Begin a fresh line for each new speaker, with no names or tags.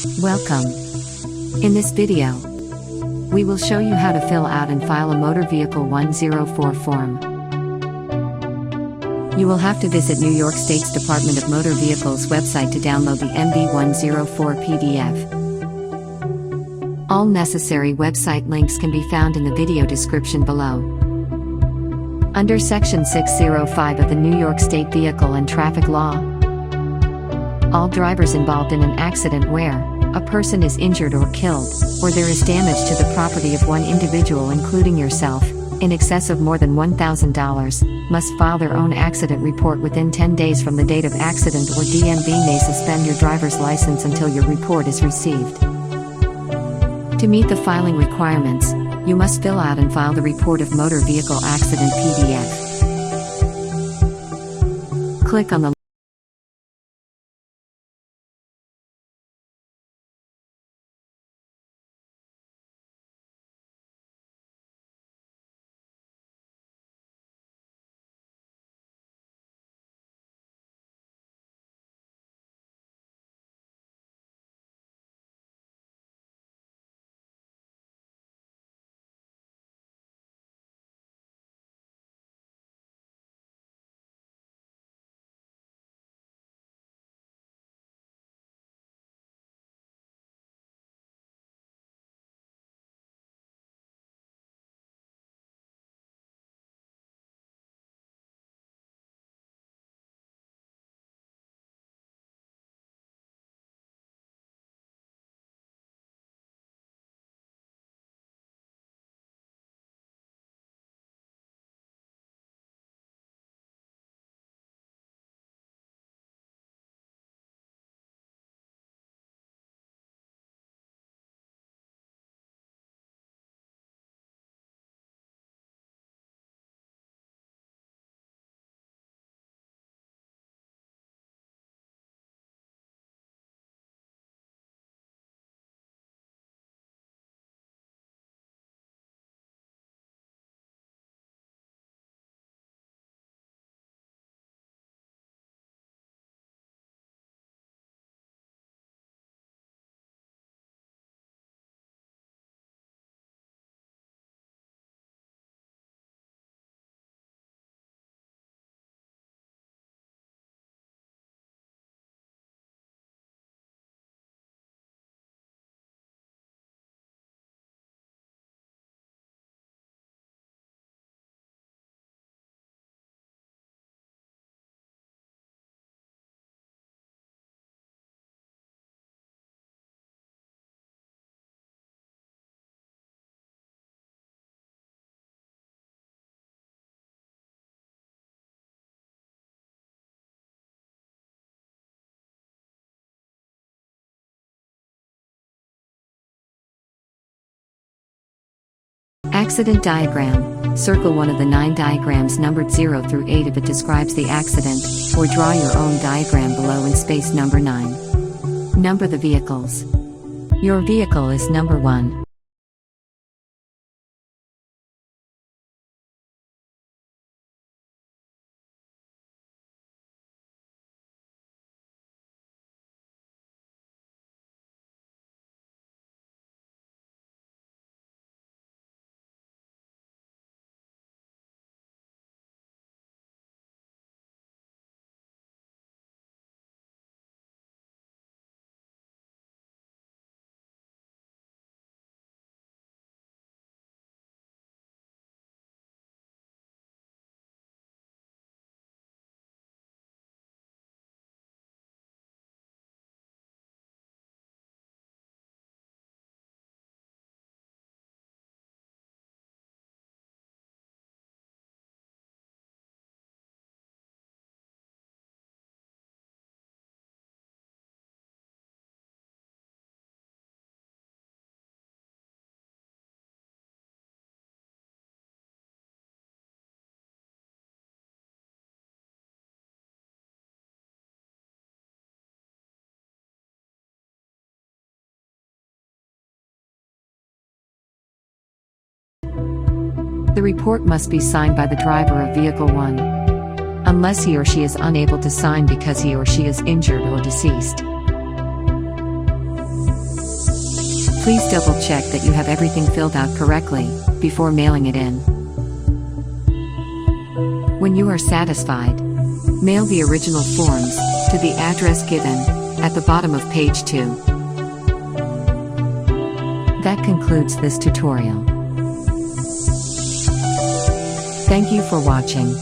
Welcome. In this video, we will show you how to fill out and file a Motor Vehicle 104 form. You will have to visit New York State's Department of Motor Vehicles website to download the MV-104 PDF. All necessary website links can be found in the video description below. Under Section 605 of the New York State Vehicle and Traffic Law, all drivers involved in an accident where a person is injured or killed, or there is damage to the property of one individual including yourself, in excess of more than $1,000, must file their own accident report within 10 days from the date of accident, or DMV may suspend your driver's license until your report is received. To meet the filing requirements, you must fill out and file the Report of Motor Vehicle Accident PDF. Click on the Accident Diagram. Circle one of the 9 diagrams numbered 0 through 8 if it describes the accident, or draw your own diagram below in space number 9. Number the vehicles. Your vehicle is number 1. The report must be signed by the driver of Vehicle 1, unless he or she is unable to sign because he or she is injured or deceased. Please double check that you have everything filled out correctly before mailing it in. When you are satisfied, mail the original forms to the address given at the bottom of page 2. That concludes this tutorial. Thank you for watching.